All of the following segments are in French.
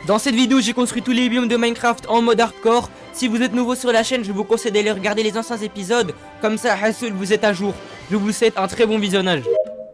Dans cette vidéo, j'ai construit tous les biomes de Minecraft en mode hardcore. Si vous êtes nouveau sur la chaîne, je vous conseille d'aller regarder les anciens épisodes. Comme ça, Hassoul, vous êtes à jour. Je vous souhaite un très bon visionnage.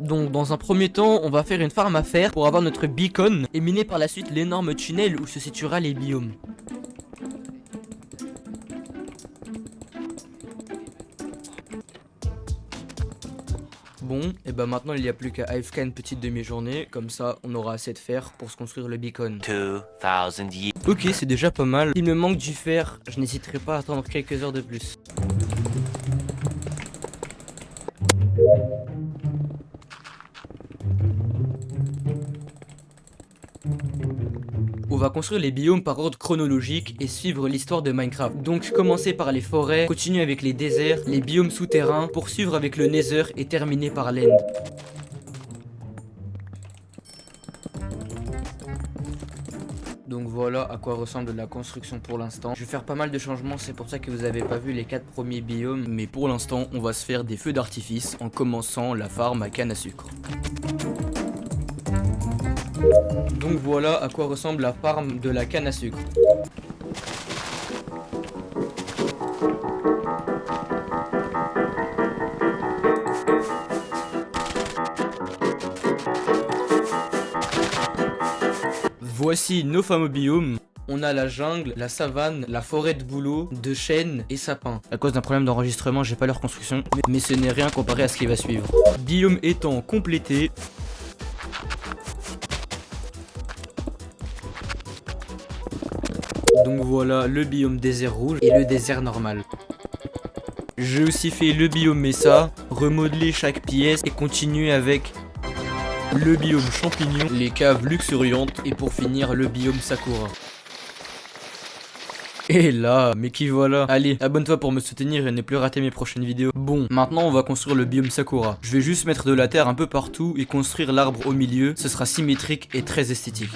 Donc dans un premier temps, on va faire une farm à fer pour avoir notre beacon et miner par la suite l'énorme tunnel où se situera les biomes. Bon, et bah maintenant il n'y a plus qu'à AFK une petite demi-journée, comme ça on aura assez de fer pour se construire le beacon. 2000 years. Ok, c'est déjà pas mal. Il me manque du fer, je n'hésiterai pas à attendre quelques heures de plus. On va construire les biomes par ordre chronologique et suivre l'histoire de Minecraft. Donc commencer par les forêts, continuer avec les déserts, les biomes souterrains, poursuivre avec le Nether et terminer par l'End. Donc voilà à quoi ressemble la construction pour l'instant. Je vais faire pas mal de changements, c'est pour ça que vous avez pas vu les 4 premiers biomes. Mais pour l'instant, on va se faire des feux d'artifice en commençant la farm à canne à sucre. Donc voilà à quoi ressemble la farm de la canne à sucre. Voici nos fameux biomes. On a la jungle, la savane, la forêt de bouleaux, de chênes et sapins. À cause d'un problème d'enregistrement, j'ai pas leur construction, mais ce n'est rien comparé à ce qui va suivre. Biome étant complété. Donc voilà le biome désert rouge et le désert normal. J'ai aussi fait le biome Mesa, remodeler chaque pièce et continuer avec le biome champignon, les caves luxuriantes et pour finir le biome Sakura. Et là, mais qui voilà. Allez, abonne-toi pour me soutenir et ne plus rater mes prochaines vidéos. Bon, maintenant on va construire le biome Sakura. Je vais juste mettre de la terre un peu partout et construire l'arbre au milieu. Ce sera symétrique et très esthétique.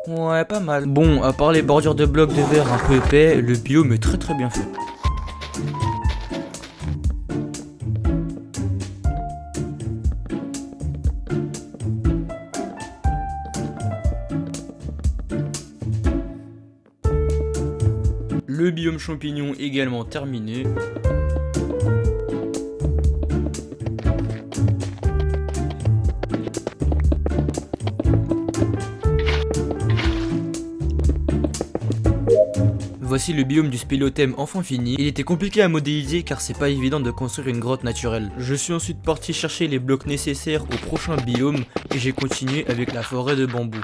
Ouais, pas mal. Bon, à part les bordures de blocs de verre un peu épais, le biome est très bien fait. Le biome champignon également terminé. Voici le biome du spéléothème enfin fini. Il était compliqué à modéliser car c'est pas évident de construire une grotte naturelle. Je suis ensuite parti chercher les blocs nécessaires au prochain biome et j'ai continué avec la forêt de bambou.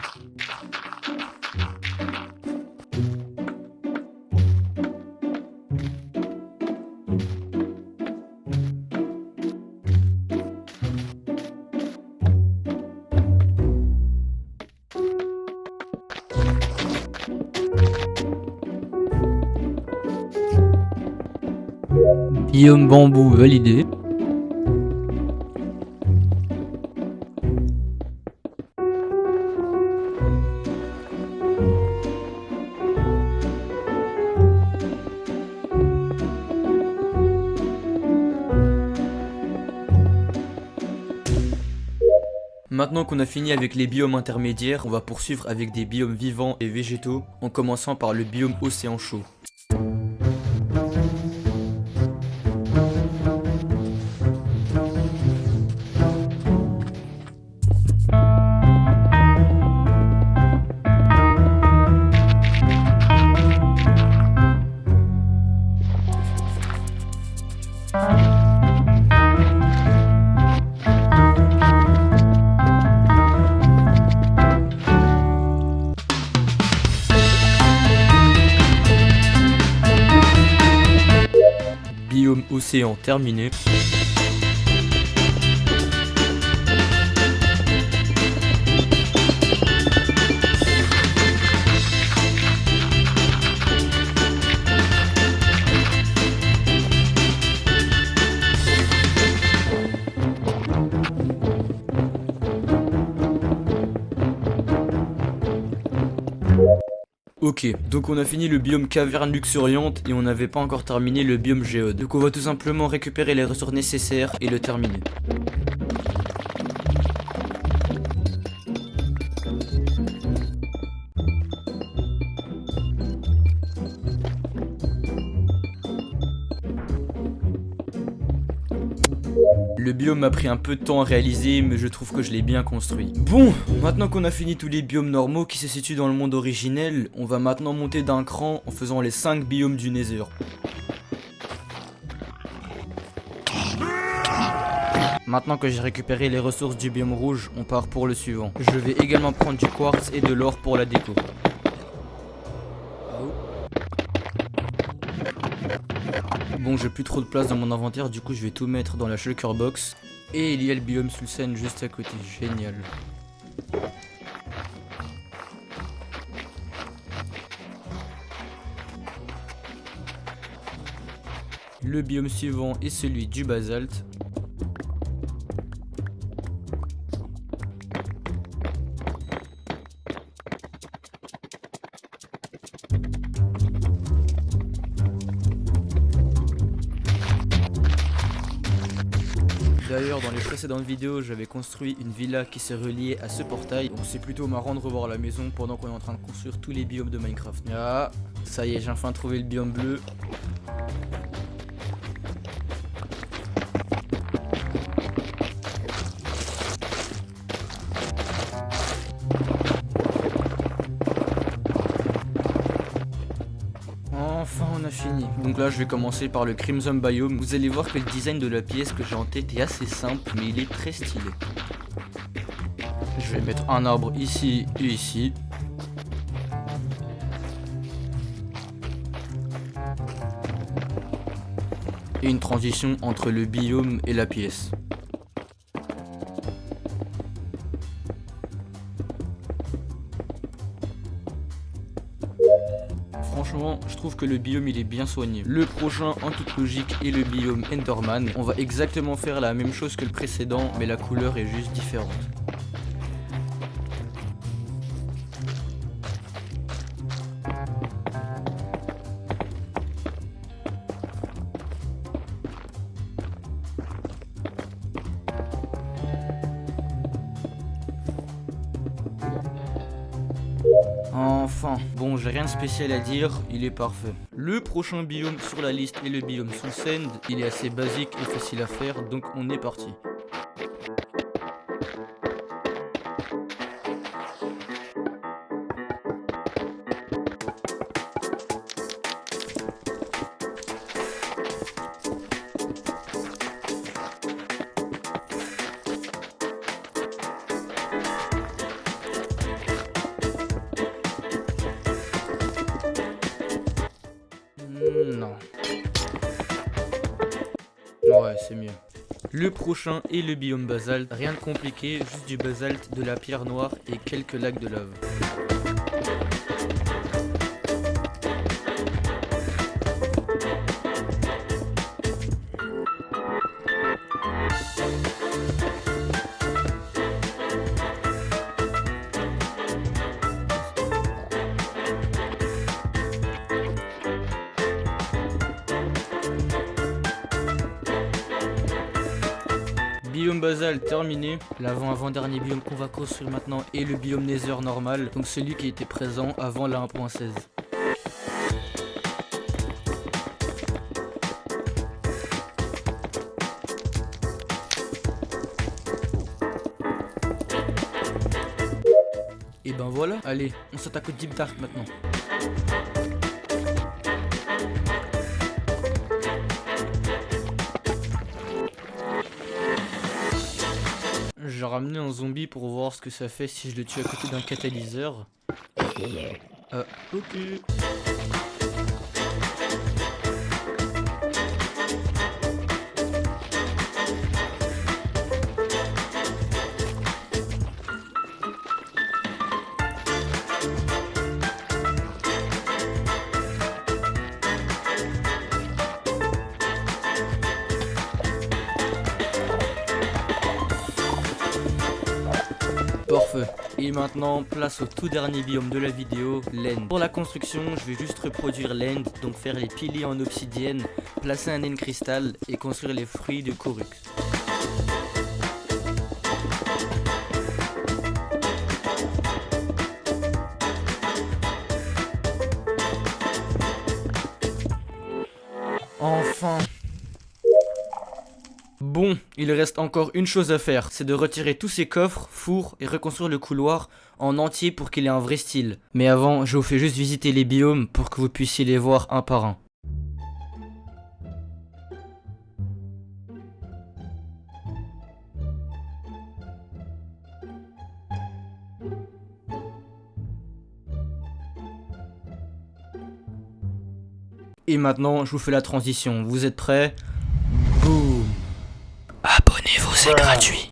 Biome bambou validé. Maintenant qu'on a fini avec les biomes intermédiaires, on va poursuivre avec des biomes vivants et végétaux, en commençant par le biome océan chaud. Biome océan terminé. Ok, donc on a fini le biome caverne luxuriante et on n'avait pas encore terminé le biome géode. Donc on va tout simplement récupérer les ressources nécessaires et le terminer. Le biome a pris un peu de temps à réaliser, mais je trouve que je l'ai bien construit. Bon, maintenant qu'on a fini tous les biomes normaux qui se situent dans le monde originel, on va maintenant monter d'un cran en faisant les 5 biomes du Nether. Maintenant que j'ai récupéré les ressources du biome rouge, on part pour le suivant. Je vais également prendre du quartz et de l'or pour la déco. Bon, j'ai plus trop de place dans mon inventaire, du coup je vais tout mettre dans la shulker box. Et il y a le biome Sulcène juste à côté, génial. Le biome suivant est celui du basalte. D'ailleurs, dans les précédentes vidéos, j'avais construit une villa qui s'est reliée à ce portail. Donc c'est plutôt marrant de revoir la maison pendant qu'on est en train de construire tous les biomes de Minecraft. Ah, ça y est, j'ai enfin trouvé le biome bleu. Enfin on a fini. Donc là je vais commencer par le Crimson Biome. Vous allez voir que le design de la pièce que j'ai en tête est assez simple, mais il est très stylé. Je vais mettre un arbre ici et ici. Et une transition entre le biome et la pièce. Franchement, je trouve que le biome il est bien soigné. Le prochain, en toute logique, est le biome Enderman. On va exactement faire la même chose que le précédent, mais la couleur est juste différente. Enfin, bon, j'ai rien de spécial à dire, il est parfait. Le prochain biome sur la liste est le biome Sulcène. Il est assez basique et facile à faire, donc on est parti. Non. Ouais, c'est mieux. Le prochain est le biome basalte. Rien de compliqué, juste du basalte, de la pierre noire et quelques lacs de lave. Biome basalte terminé. L'avant-dernier biome qu'on va construire maintenant est le biome Nether normal, donc celui qui était présent avant la 1.16. Et ben voilà, allez, on s'attaque au Deep Dark maintenant. J'ai ramené un zombie pour voir ce que ça fait si je le tue à côté d'un catalyseur. Ok. Parfait. Et maintenant, place au tout dernier biome de la vidéo, l'end. Pour la construction, je vais juste reproduire l'end, donc faire les piliers en obsidienne, placer un end cristal et construire les fruits de Korux. Enfin. Bon, il reste encore une chose à faire, c'est de retirer tous ces coffres, fours et reconstruire le couloir en entier pour qu'il ait un vrai style. Mais avant, je vous fais juste visiter les biomes pour que vous puissiez les voir un par un. Et maintenant, je vous fais la transition. Vous êtes prêts? Boum! Abonnez-vous, c'est gratuit.